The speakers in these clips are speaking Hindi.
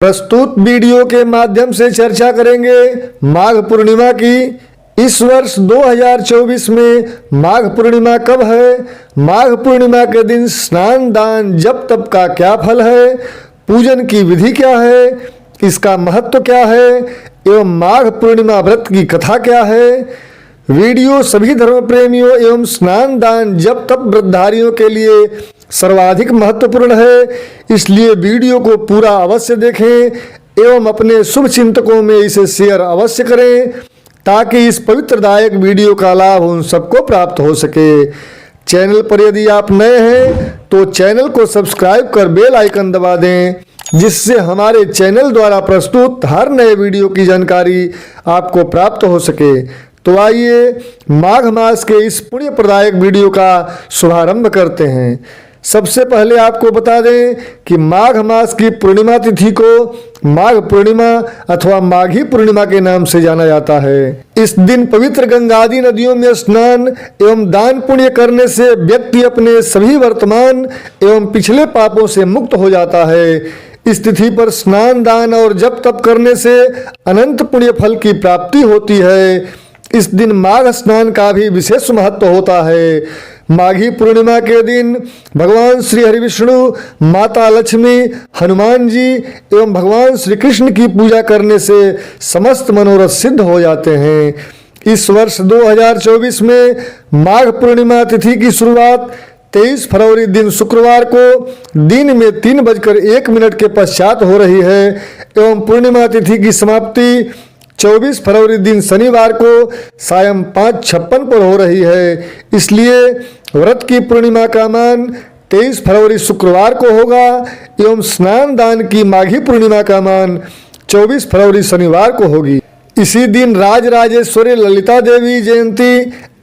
प्रस्तुत वीडियो के माध्यम से चर्चा करेंगे माघ पूर्णिमा की। इस वर्ष 2024 में माघ पूर्णिमा कब है, माघ पूर्णिमा के दिन स्नान दान जप तप का क्या फल है, पूजन की विधि क्या है, इसका महत्व क्या है एवं माघ पूर्णिमा व्रत की कथा क्या है। वीडियो सभी धर्म प्रेमियों एवं स्नान दान जप तप व्रतधारियों के लिए सर्वाधिक महत्वपूर्ण है, इसलिए वीडियो को पूरा अवश्य देखें एवं अपने शुभ चिंतकों में इसे शेयर अवश्य करें ताकि इस पवित्रदायक वीडियो का लाभ उन सबको प्राप्त हो सके। चैनल पर यदि आप नए हैं तो चैनल को सब्सक्राइब कर बेल आइकन दबा दें, जिससे हमारे चैनल द्वारा प्रस्तुत हर नए वीडियो की जानकारी आपको प्राप्त हो सके। तो आइए माघ मास के इस पुण्य प्रदायक वीडियो का शुभारंभ करते हैं। सबसे पहले आपको बता दें कि माघ मास की पूर्णिमा तिथि को माघ पूर्णिमा अथवा माघी पूर्णिमा के नाम से जाना जाता है। इस दिन पवित्र गंगादि नदियों में स्नान एवं दान पुण्य करने से व्यक्ति अपने सभी वर्तमान एवं पिछले पापों से मुक्त हो जाता है। इस तिथि पर स्नान दान और जप तप करने से अनंत पुण्य फल की प्राप्ति होती है। इस दिन माघ स्नान का भी विशेष महत्व होता है। माघी पूर्णिमा के दिन भगवान श्री हरि विष्णु, माता लक्ष्मी, हनुमान जी एवं भगवान श्री कृष्ण की पूजा करने से समस्त मनोरथ सिद्ध हो जाते हैं। इस वर्ष 2024 में माघ पूर्णिमा तिथि की शुरुआत 23 फरवरी दिन शुक्रवार को दिन में 3:01 के पश्चात हो रही है एवं पूर्णिमा तिथि की समाप्ति 24 फरवरी दिन शनिवार को सायं 5:56 पर हो रही है। इसलिए व्रत की पूर्णिमा का मान 23 फरवरी शुक्रवार को होगा एवं स्नान दान की माघी पूर्णिमा का मान 24 फरवरी शनिवार को होगी। इसी दिन राजराजेश्वरी ललिता देवी जयंती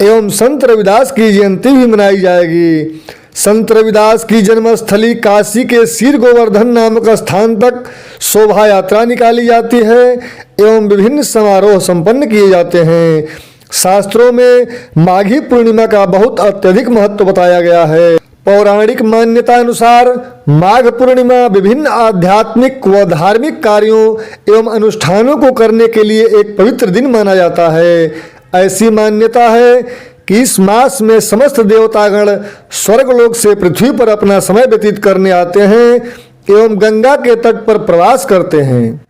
एवं संत रविदास की जयंती भी मनाई जाएगी। संत रविदास की जन्मस्थली काशी के शीर गोवर्धन नामक स्थान तक शोभा यात्रा निकाली जाती है एवं विभिन्न समारोह संपन्न किए जाते हैं। शास्त्रों में माघी पूर्णिमा का बहुत अत्यधिक महत्व बताया गया है। पौराणिक मान्यता अनुसार माघ पूर्णिमा विभिन्न आध्यात्मिक व धार्मिक कार्यों एवं अनुष्ठानों को करने के लिए एक पवित्र दिन माना जाता है। ऐसी मान्यता है कि इस मास में समस्त देवतागण स्वर्गलोक से पृथ्वी पर अपना समय व्यतीत करने आते हैं एवं गंगा के तट पर प्रवास करते हैं।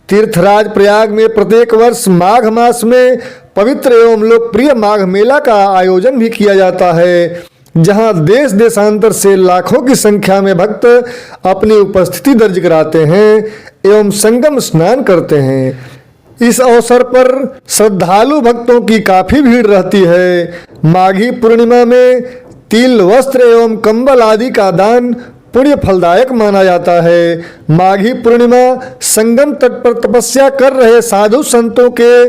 तीर्थराज प्रयाग में प्रत्येक वर्ष माघ मास में पवित्र एवं लोकप्रिय माघ मेला का आयोजन भी किया जाता है, जहां देश देशांतर से लाखों की संख्या में भक्त अपनी उपस्थिति दर्ज कराते हैं एवं संगम स्नान करते हैं। इस अवसर पर श्रद्धालु भक्तों की काफी भीड़ रहती है। माघी पूर्णिमा में तिल, वस्त्र एवं कंबल आदि का दान पुण्य फलदायक माना जाता है। माघी पूर्णिमा संगम तट पर तपस्या कर रहे साधु संतों के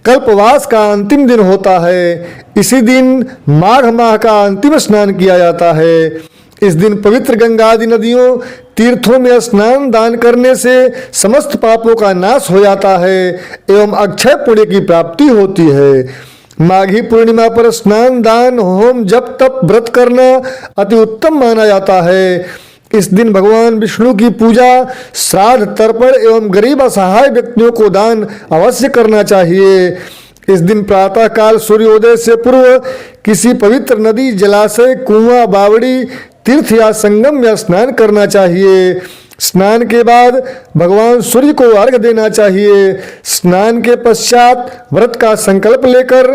कल्पवास का अंतिम दिन होता है। इसी दिन माघ माह का अंतिम स्नान किया जाता है। इस दिन पवित्र गंगादि नदियों तीर्थों में स्नान दान करने से समस्त पापों का नाश हो जाता है एवं अक्षय पुण्य की प्राप्ति होती है। माघी पूर्णिमा पर स्नान दान, होम, जप तप व्रत करना अति उत्तम माना जाता है। इस दिन भगवान विष्णु की पूजा, श्राद्ध, तर्पण एवं गरीब असहाय व्यक्तियों को दान अवश्य करना चाहिए। इस दिन प्रातः काल सूर्योदय से पूर्व किसी पवित्र नदी, जलाशय, कुआं, बावड़ी, तीर्थ या संगम में स्नान करना चाहिए। स्नान के बाद भगवान सूर्य को अर्घ्य देना चाहिए। स्नान के पश्चात व्रत का संकल्प लेकर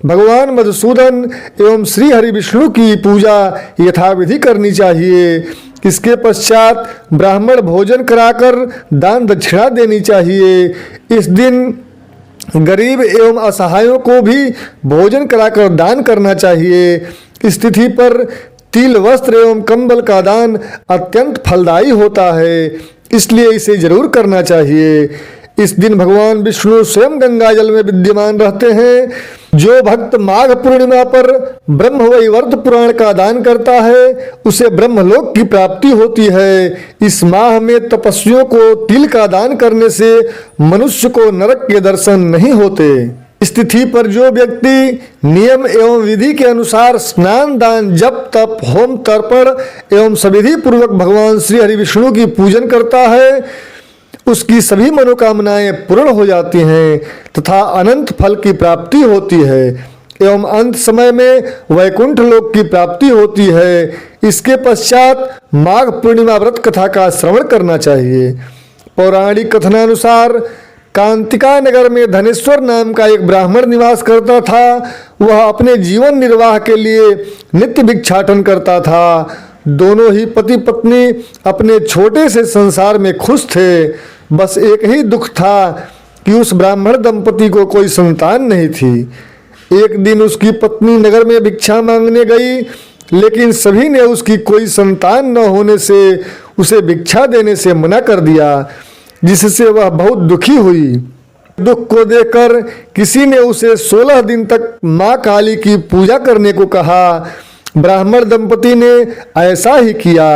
भगवान मधुसूदन एवं श्री हरि विष्णु की पूजा यथाविधि करनी चाहिए। इसके पश्चात ब्राह्मण भोजन कराकर दान दक्षिणा देनी चाहिए। इस दिन गरीब एवं असहायों को भी भोजन कराकर दान करना चाहिए। इस तिथि पर तिल, वस्त्र एवं कंबल का दान अत्यंत फलदायी होता है, इसलिए इसे जरूर करना चाहिए। इस दिन भगवान विष्णु स्वयं गंगा जल में विद्यमान रहते हैं। जो भक्त माघ पूर्णिमा पर ब्रह्मवैवर्त पुराण का दान करता है उसे ब्रह्मलोक की प्राप्ति होती है। इस माह में तपस्वियों को तिल का दान करने से मनुष्य को नरक के दर्शन नहीं होते। इस तिथि पर जो व्यक्ति नियम एवं विधि के अनुसार स्नान दान जप तप होम तर्पण एवं सविधि पूर्वक भगवान श्री हरि विष्णु की पूजन करता है उसकी सभी मनोकामनाएं पूर्ण हो जाती हैं तथा अनंत फल की प्राप्ति होती है एवं अंत समय में वैकुंठ लोक की प्राप्ति होती है। इसके पश्चात माघ पूर्णिमा व्रत कथा का श्रवण करना चाहिए। पौराणिक कथनानुसार कांतिका नगर में धनेश्वर नाम का एक ब्राह्मण निवास करता था। वह अपने जीवन निर्वाह के लिए नित्य भिक्षाटन करता था। दोनों ही पति पत्नी अपने छोटे से संसार में खुश थे। बस एक ही दुख था कि उस ब्राह्मण दंपति को कोई संतान नहीं थी। एक दिन उसकी पत्नी नगर में भिक्षा मांगने गई, लेकिन सभी ने उसकी कोई संतान न होने से उसे भिक्षा देने से मना कर दिया, जिससे वह बहुत दुखी हुई। दुख को देखकर किसी ने उसे 16 दिन तक माँ काली की पूजा करने को कहा। ब्राह्मण दंपति ने ऐसा ही किया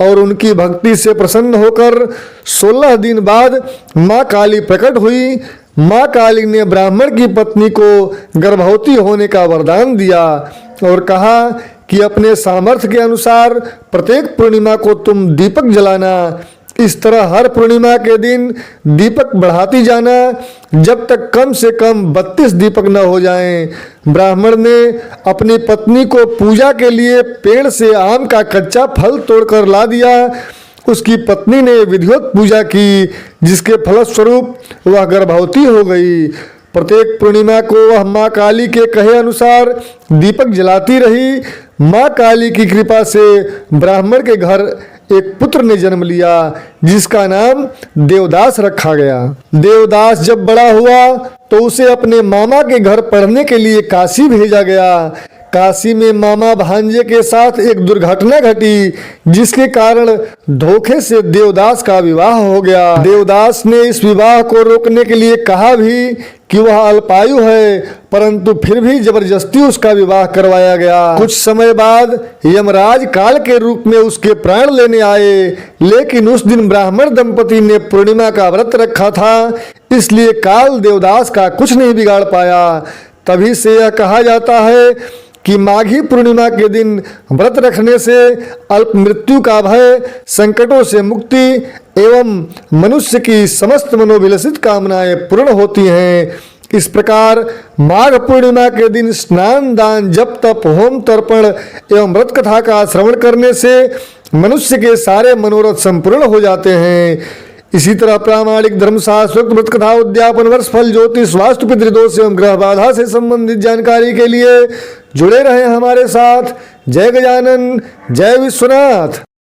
और उनकी भक्ति से प्रसन्न होकर 16 दिन बाद माँ काली प्रकट हुई। माँ काली ने ब्राह्मण की पत्नी को गर्भवती होने का वरदान दिया और कहा कि अपने सामर्थ्य के अनुसार प्रत्येक पूर्णिमा को तुम दीपक जलाना। इस तरह हर पूर्णिमा के दिन दीपक बढ़ाती जाना जब तक कम से कम 32 दीपक न हो जाएं। ब्राह्मण ने अपनी पत्नी को पूजा के लिए पेड़ से आम का कच्चा फल तोड़कर ला दिया। उसकी पत्नी ने विधिवत पूजा की, जिसके फलस्वरूप वह गर्भवती हो गई। प्रत्येक पूर्णिमा को वह माँ काली के कहे अनुसार दीपक जलाती रही। माँ काली की कृपा से ब्राह्मण के घर एक पुत्र ने जन्म लिया, जिसका नाम देवदास रखा गया। देवदास जब बड़ा हुआ तो उसे अपने मामा के घर पढ़ने के लिए काशी भेजा गया। काशी में मामा भांजे के साथ एक दुर्घटना घटी, जिसके कारण धोखे से देवदास का विवाह हो गया। देवदास ने इस विवाह को रोकने के लिए कहा भी कि वह अल्पायु है, परंतु फिर भी जबरदस्ती उसका विवाह करवाया गया। कुछ समय बाद यमराज काल के रूप में उसके प्राण लेने आए, लेकिन उस दिन ब्राह्मण दंपति ने पूर्णिमा का व्रत रखा था, इसलिए काल देवदास का कुछ नहीं बिगाड़ पाया। तभी से यह कहा जाता है कि माघी पूर्णिमा के दिन व्रत रखने से अल्प मृत्यु का भय, संकटों से मुक्ति एवं मनुष्य की समस्त मनोभिलषित कामनाएं पूर्ण होती हैं। इस प्रकार माघ पूर्णिमा के दिन स्नान, दान, जप, तप, होम, तर्पण एवं व्रत कथा का श्रवण करने से मनुष्य के सारे मनोरथ संपूर्ण हो जाते हैं। इसी तरह प्रामाणिक धर्मशास्त्र, व्रत कथा, उद्यापन, वर्ष फल, ज्योतिष, वास्तु, पितृदोष एवं ग्रह बाधा से संबंधित जानकारी के लिए जुड़े रहें हमारे साथ। जय गजानन, जय विश्वनाथ।